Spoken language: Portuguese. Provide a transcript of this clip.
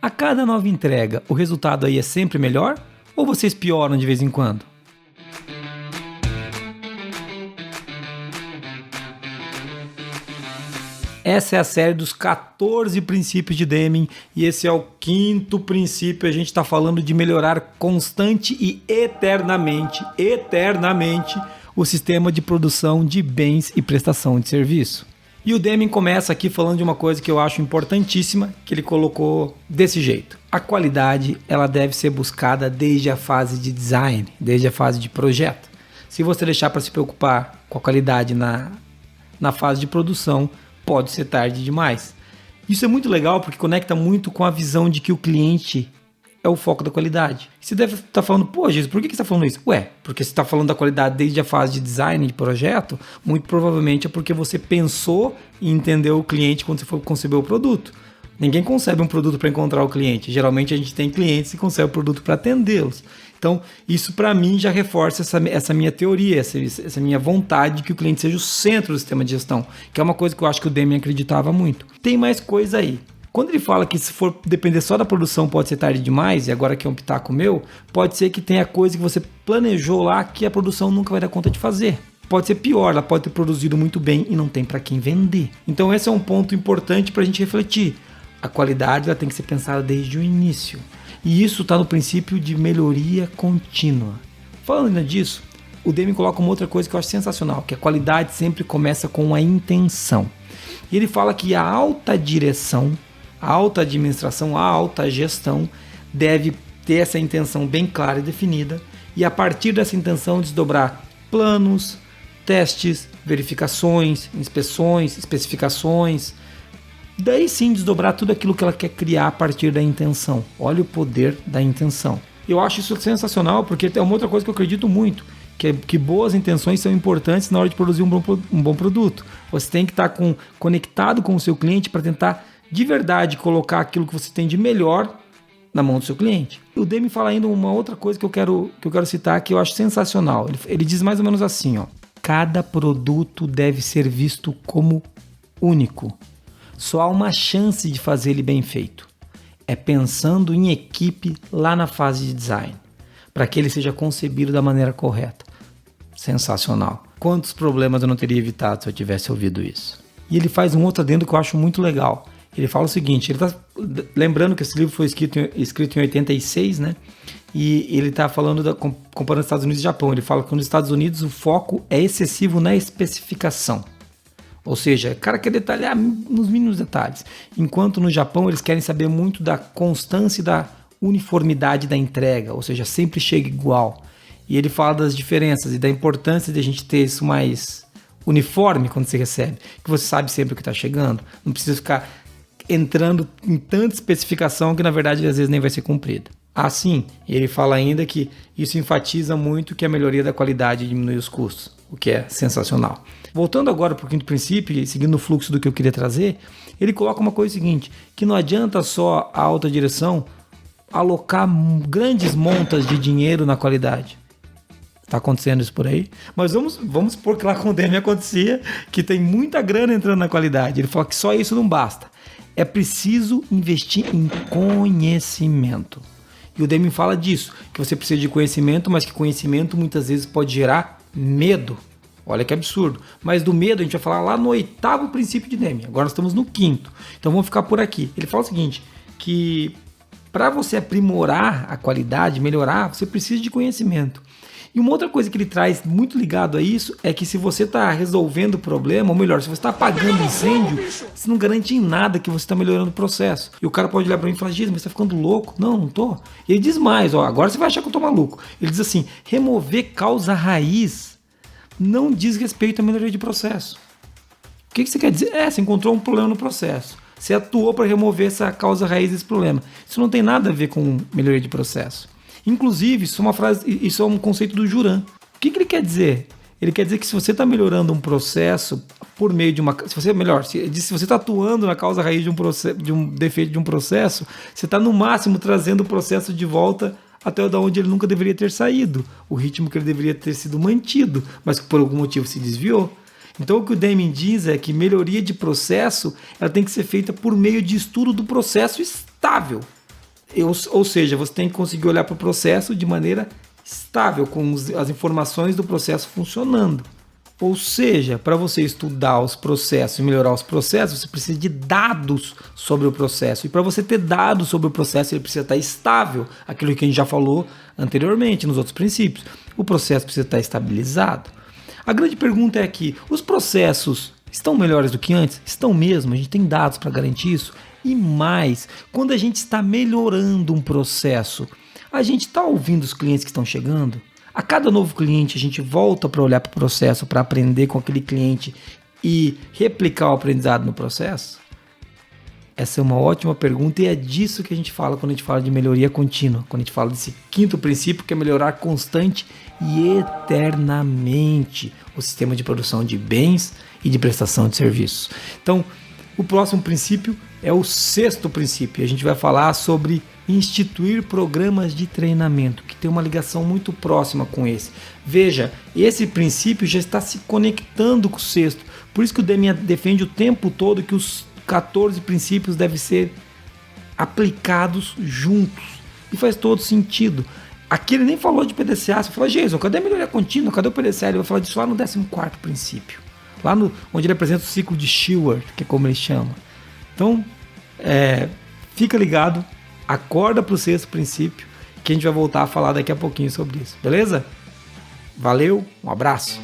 A cada nova entrega, o resultado aí é sempre melhor? Ou vocês pioram de vez em quando? Essa é a série dos 14 princípios de Deming e esse é o 5º princípio. A gente está falando de melhorar constante e eternamente o sistema de produção de bens e prestação de serviço. E o Deming começa aqui falando de uma coisa que eu acho importantíssima, que ele colocou desse jeito. A qualidade ela deve ser buscada desde a fase de design, desde a fase de projeto. Se você deixar para se preocupar com a qualidade na fase de produção, pode ser tarde demais. Isso é muito legal porque conecta muito com a visão de que o cliente é o foco da qualidade. Você deve estar falando, pô, Jesus, por que você está falando isso? Ué, porque você está falando da qualidade desde a fase de design de projeto, muito provavelmente é porque você pensou e entendeu o cliente quando você for conceber o produto. Ninguém concebe um produto para encontrar o cliente. Geralmente a gente tem clientes que concebem o produto para atendê-los. Então, isso para mim já reforça essa minha teoria, essa minha vontade de que o cliente seja o centro do sistema de gestão, que é uma coisa que eu acho que o Deming acreditava muito. Tem mais coisa aí. Quando ele fala que se for depender só da produção pode ser tarde demais, e agora que é um pitaco meu, pode ser que tenha coisa que você planejou lá que a produção nunca vai dar conta de fazer. Pode ser pior, ela pode ter produzido muito bem e não tem para quem vender. Então esse é um ponto importante para a gente refletir. A qualidade ela tem que ser pensada desde o início. E isso está no princípio de melhoria contínua. Falando ainda disso, o Deming coloca uma outra coisa que eu acho sensacional, que a qualidade sempre começa com a intenção. E ele fala que a alta direção, a alta administração, a alta gestão deve ter essa intenção bem clara e definida e a partir dessa intenção desdobrar planos, testes, verificações, inspeções, especificações. Daí sim desdobrar tudo aquilo que ela quer criar a partir da intenção. Olha o poder da intenção. Eu acho isso sensacional porque é uma outra coisa que eu acredito muito, que boas intenções são importantes na hora de produzir um bom produto. Você tem que estar conectado com o seu cliente para tentar de verdade colocar aquilo que você tem de melhor na mão do seu cliente. O Deming fala ainda uma outra coisa que eu quero citar que eu acho sensacional. Ele diz mais ou menos assim, ó: cada produto deve ser visto como único. Só há uma chance de fazer ele bem feito. É pensando em equipe lá na fase de design, para que ele seja concebido da maneira correta. Sensacional. Quantos problemas eu não teria evitado se eu tivesse ouvido isso? E ele faz um outro adendo que eu acho muito legal. Ele fala o seguinte, ele está lembrando que esse livro foi escrito em 86, né? E ele está falando, comparando Estados Unidos e Japão. Ele fala que nos Estados Unidos o foco é excessivo na especificação. Ou seja, o cara quer detalhar nos mínimos detalhes. Enquanto no Japão eles querem saber muito da constância e da uniformidade da entrega. Ou seja, sempre chega igual. E ele fala das diferenças e da importância de a gente ter isso mais uniforme quando você recebe. Que você sabe sempre o que está chegando. Não precisa ficar entrando em tanta especificação que na verdade às vezes nem vai ser cumprida. Assim, ele fala ainda que isso enfatiza muito que a melhoria da qualidade diminui os custos, o que é sensacional. Voltando agora para o 5º princípio, e seguindo o fluxo do que eu queria trazer, ele coloca uma coisa seguinte, que não adianta só a alta direção alocar grandes montas de dinheiro na qualidade. Está acontecendo isso por aí? Mas vamos supor que lá com o Deming acontecia, que tem muita grana entrando na qualidade. Ele fala que só isso não basta. É preciso investir em conhecimento. E o Deming fala disso, que você precisa de conhecimento, mas que conhecimento muitas vezes pode gerar medo. Olha que absurdo. Mas do medo a gente vai falar lá no 8º princípio de Deming. Agora nós estamos no 5º. Então vamos ficar por aqui. Ele fala o seguinte, que para você aprimorar a qualidade, melhorar, você precisa de conhecimento. E uma outra coisa que ele traz muito ligado a isso é que se você está resolvendo o problema, ou melhor, se você está apagando incêndio, você não garante em nada que você está melhorando o processo. E o cara pode olhar para mim e falar, Jesus, mas você está ficando louco. Não, não tô. E ele diz mais, ó, agora você vai achar que eu tô maluco. Ele diz assim, remover causa raiz não diz respeito à melhoria de processo. O que você quer dizer? Você encontrou um problema no processo. Você atuou para remover essa causa raiz desse problema. Isso não tem nada a ver com melhoria de processo. Inclusive, isso é um conceito do Juran. O que ele quer dizer? Ele quer dizer que se você está melhorando um processo por meio de uma... Se você está atuando na causa raiz de um defeito de um processo, você está no máximo trazendo o processo de volta até onde ele nunca deveria ter saído. O ritmo que ele deveria ter sido mantido, mas que por algum motivo se desviou. Então o que o Deming diz é que melhoria de processo ela tem que ser feita por meio de estudo do processo estável. Ou seja, você tem que conseguir olhar para o processo de maneira estável, com as informações do processo funcionando. Ou seja, para você estudar os processos e melhorar os processos, você precisa de dados sobre o processo. E para você ter dados sobre o processo, ele precisa estar estável. Aquilo que a gente já falou anteriormente, nos outros princípios. O processo precisa estar estabilizado. A grande pergunta é aqui, os processos estão melhores do que antes? Estão mesmo, a gente tem dados para garantir isso. E mais, quando a gente está melhorando um processo, a gente está ouvindo os clientes que estão chegando? A cada novo cliente a gente volta para olhar para o processo, para aprender com aquele cliente e replicar o aprendizado no processo? Essa é uma ótima pergunta e é disso que a gente fala quando a gente fala de melhoria contínua, quando a gente fala desse quinto princípio que é melhorar constante e eternamente o sistema de produção de bens e de prestação de serviços. Então, o próximo princípio é o sexto princípio. A gente vai falar sobre instituir programas de treinamento, que tem uma ligação muito próxima com esse. Veja, esse princípio já está se conectando com o sexto. Por isso que o Deming defende o tempo todo que os 14 princípios devem ser aplicados juntos. E faz todo sentido. Aqui ele nem falou de PDCA. Você fala, Jason, cadê a melhoria contínua? Cadê o PDCA? Ele vai falar disso lá no 14º princípio. Lá onde ele apresenta o ciclo de Shewhart, que é como ele chama. Então, fica ligado. Acorda para o sexto princípio, que a gente vai voltar a falar daqui a pouquinho sobre isso, beleza? Valeu, um abraço!